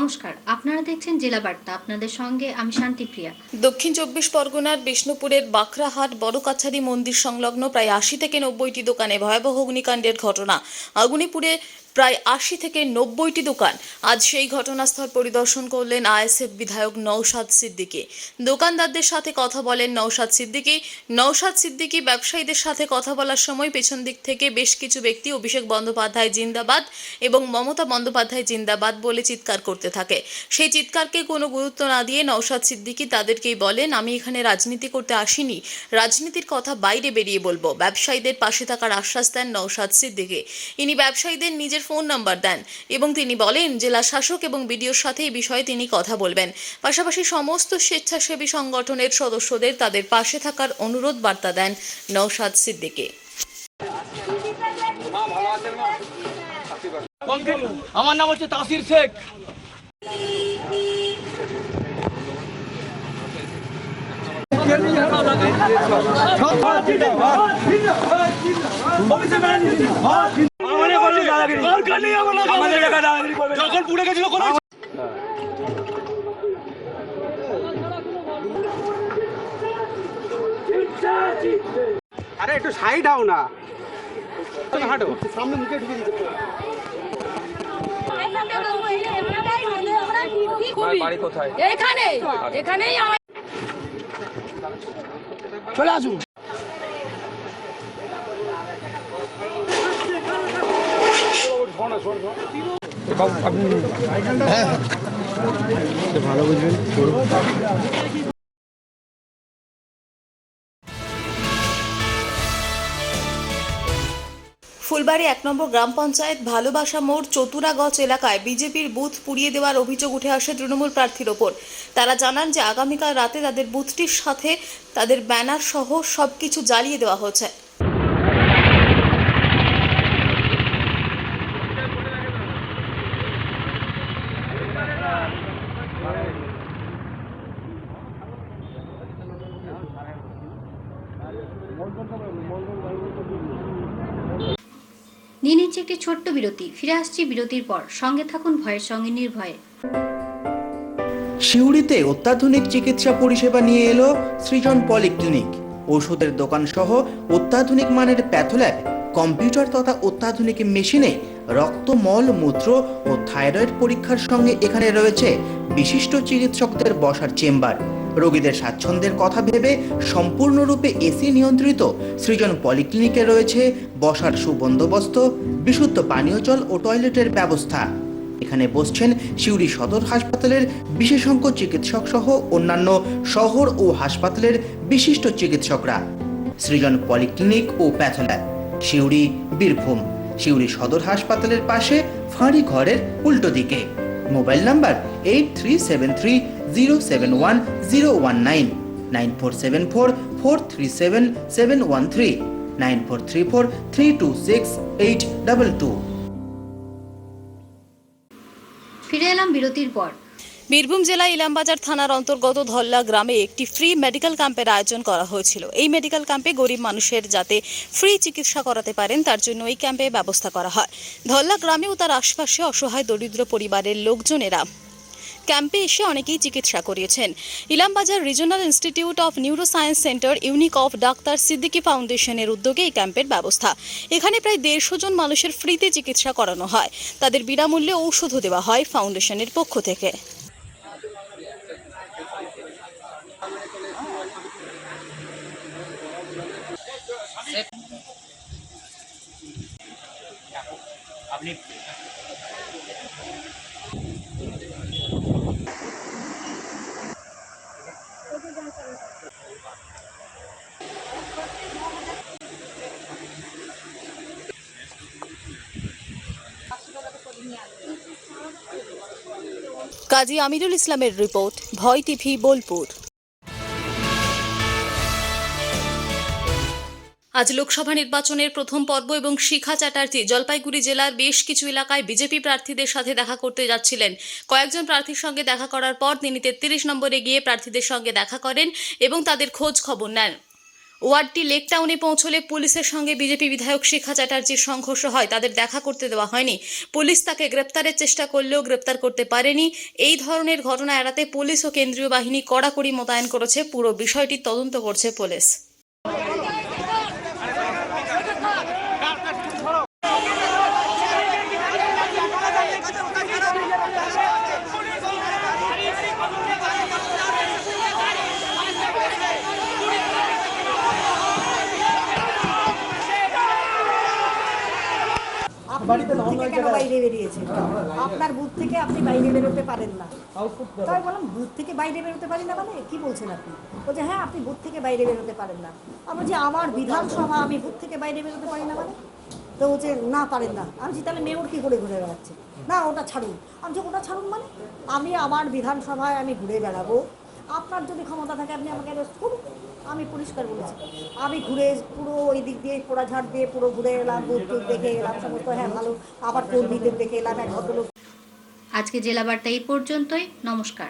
নমস্কার, আপনারা দেখছেন জেলা বার্তা। আপনাদের সঙ্গে আমি শান্তিপ্রিয়া। দক্ষিণ চব্বিশ পরগনার বিষ্ণুপুরের বাখরাহাট বড়কাছারি মন্দির সংলগ্ন প্রায় ৮০ থেকে ৯০টি দোকানে ভয়াবহ অগ্নিকাণ্ডের ঘটনা। আগুনে প্রায় ৮০ থেকে ৯০টি দোকান। আজ সেই ঘটনাস্থল পরিদর্শন করলেন আইএসএফ বিধায়ক নওশাদ সিদ্দিকী। দোকানদারদের সাথে কথা বলেন নওশাদ সিদ্দিকী ব্যবসায়ীদের সাথে কথা বলার সময় পেছন দিক থেকে বেশ কিছু ব্যক্তি অভিষেক বন্দ্যোপাধ্যায় জিন্দাবাদ এবং মমতা বন্দ্যোপাধ্যায় জিন্দাবাদ বলে চিৎকার করতে থাকে। সেই চিৎকারকে কোনো গুরুত্ব না দিয়ে নওশাদ সিদ্দিকী তাদেরকেই বলেন, আমি এখানে রাজনীতি করতে আসিনি, রাজনীতির কথা বাইরে বেরিয়ে বলবো। ব্যবসায়ীদের পাশে থাকার আশ্বাস দেন নওশাদ সিদ্দিকী। ইনি ব্যবসায়ীদের নিজের ফোন নাম্বার দেন এবং তিনি বলেন জেলা শাসক এবং বিডিওর সাথে এই বিষয়ে তিনি কথা বলবেন। পাশাপাশি সমস্ত স্বেচ্ছাসেবী সংগঠনের সদস্যদের তাদের পাশে থাকার অনুরোধ বার্তা দেন নওশাদ সিদ্দিকী। আমার নাম হচ্ছে তাসির শেখ। যখন পুড়ে গেছিল আরে একটু সাইড হও না, হাঁটো সামনে মুখে ঢুকে দিতে। বাড়ি কোথায়? এখানেই চলে আসুন। ভালো বুঝবেন। ফুলবাড়ি ১ নম্বর গ্রাম পঞ্চায়েত ভালোবাসা মোড় চতুরাগজ এলাকায় বিজেপির বুথ পুড়িয়ে দেওয়ার অভিযোগ উঠে আসে তৃণমূল প্রার্থীর ওপর। তারা জানান যে আগামীকাল রাতে তাদের বুথটির সাথে তাদের ব্যানার সহ সবকিছু জ্বালিয়ে দেওয়া হচ্ছে। নিয়ে নিচ্ছে একটি ছোট্ট বিরতি। ফিরে আসছি বিরতির পর। সঙ্গে থাকুন ভয়ের সঙ্গে নির্ভয়ে। সিউড়িতে অত্যাধুনিক চিকিৎসা পরিষেবা নিয়ে এলো সৃজন পলিক্লিনিক। ওষুধের দোকান সহ অত্যাধুনিক মানের প্যাথোল্যাব, কম্পিউটার তথা অত্যাধুনিক মেশিনে রক্ত, মল, মূত্র ও থাইরয়েড পরীক্ষার সঙ্গে এখানে রয়েছে বিশিষ্ট চিকিৎসকদের বসার চেম্বার। রোগীদের স্বাচ্ছন্দ্যের কথা ভেবে সম্পূর্ণরূপে এসি নিয়ন্ত্রিত সৃজন পলিক্লিনিকে রয়েছে বসার সুবন্দোবস্ত, বিশুদ্ধ পানীয় জল ও টয়লেটের ব্যবস্থা। এখানে বসছেন সিউড়ি সদর হাসপাতালের বিশেষজ্ঞ চিকিৎসক সহ অন্যান্য শহর ও হাসপাতালের বিশিষ্ট চিকিৎসকরা। সৃজন পলিক্লিনিক ও প্যাথোল্যাব, সিউড়ি, বীরভূম। সিউড়ি সদর হাসপাতালের পাশে ফাঁড়ি ঘরের উল্টো দিকে। Mobile number 8373071019, 9474437713, 9434326822। ফিরে এলাম বিরতির পর। বীরভূম জেলা ইলামবাজার থানার অন্তর্গত ধল্লা গ্রামে একটি ফ্রি মেডিকেল ক্যাম্পের আয়োজন করা হয়েছিল। এই মেডিকেল ক্যাম্পে গরিব মানুষের যাতে ফ্রি চিকিৎসা করাতে পারেন তার জন্য এই ক্যাম্পে ব্যবস্থা করা হয়। ধল্লা গ্রামে ও তার আশপাশে অসহায় দরিদ্র পরিবারের লোকজনেরা ক্যাম্পে এসে অনেকেই চিকিৎসা করিয়েছেন। Ilambazar regional institute of neuroscience centre, unique of doctor Siddiqui ফাউন্ডেশনের উদ্যোগে এই ক্যাম্পের ব্যবস্থা। এখানে প্রায় 150 জন মানুষের ফ্রিতে চিকিৎসা করানো হয়। তাদের বিনামূল্যে ঔষধও দেওয়া হয় ফাউন্ডেশনের পক্ষ থেকে। কাজী আমিরুল ইসলামের রিপোর্ট, ভয় টিভি, বোলপুর। আজ লোকসভা নির্বাচনের প্রথম পর্ব এবং শিখা চ্যাটার্জি জলপাইগুড়ি জেলার বেশ কিছু এলাকায় বিজেপি প্রার্থীদের সাথে দেখা করতে যাচ্ছিলেন। কয়েকজন প্রার্থীর সঙ্গে দেখা করার পর তিনি 33 নম্বরে গিয়ে প্রার্থীদের সঙ্গে দেখা করেন এবং তাদের খোঁজ খবর নেন। ওয়ার্ডটি লেক টাউনে পৌঁছলে পুলিশের সঙ্গে বিজেপি বিধায়ক শিখা চ্যাটার্জির সংঘর্ষ হয়। তাদের দেখা করতে দেওয়া হয়নি। পুলিশ তাকে গ্রেপ্তারের চেষ্টা করলেও গ্রেপ্তার করতে পারেনি। এই ধরনের ঘটনা এড়াতে পুলিশ ও কেন্দ্রীয় বাহিনী কড়াকড়ি মোতায়েন করেছে। পুরো বিষয়টি তদন্ত করছে পুলিশ। আপনি বুথ থেকে কেন বাইরে বেরিয়েছেন? আপনার বুথ থেকে আপনি বাইরে বেরোতে পারেন না। তাই বললাম বুথ থেকে বাইরে বেরোতে পারি না মানে কি বলছেন আপনি? বলছে হ্যাঁ আপনি বুথ থেকে বাইরে বেরোতে পারেন না। আমি বলছি আমার বিধানসভা, আমি বুথ থেকে বাইরে বেরোতে পারি না মানে? তো বলছে না পারেন না। আমি বলছি তাহলে মেয়র কি করে ঘুরে বেড়াচ্ছে? না ওটা ছাড়ুন। আমি বলছি ওটা ছাড়ুন মানে? আমি আমার বিধানসভায় আমি ঘুরে বেড়াবো, আপনার যদি ক্ষমতা থাকে আপনি আমাকে অ্যারেস্ট করুন। আমি পরিষ্কার বলেছি, আমি ঘুরে পুরো ওই দিক দিয়ে পোড়াঝাড় দিয়ে পুরো ঘুরে এলাম, বুথ টুথ দেখে এলাম সমস্ত, হ্যাঁ ভালো, আবার কর্মীদের দেখে এলাম, এক ভদ্রলোক। আজকে জেলা বার্তা এই পর্যন্তই। নমস্কার।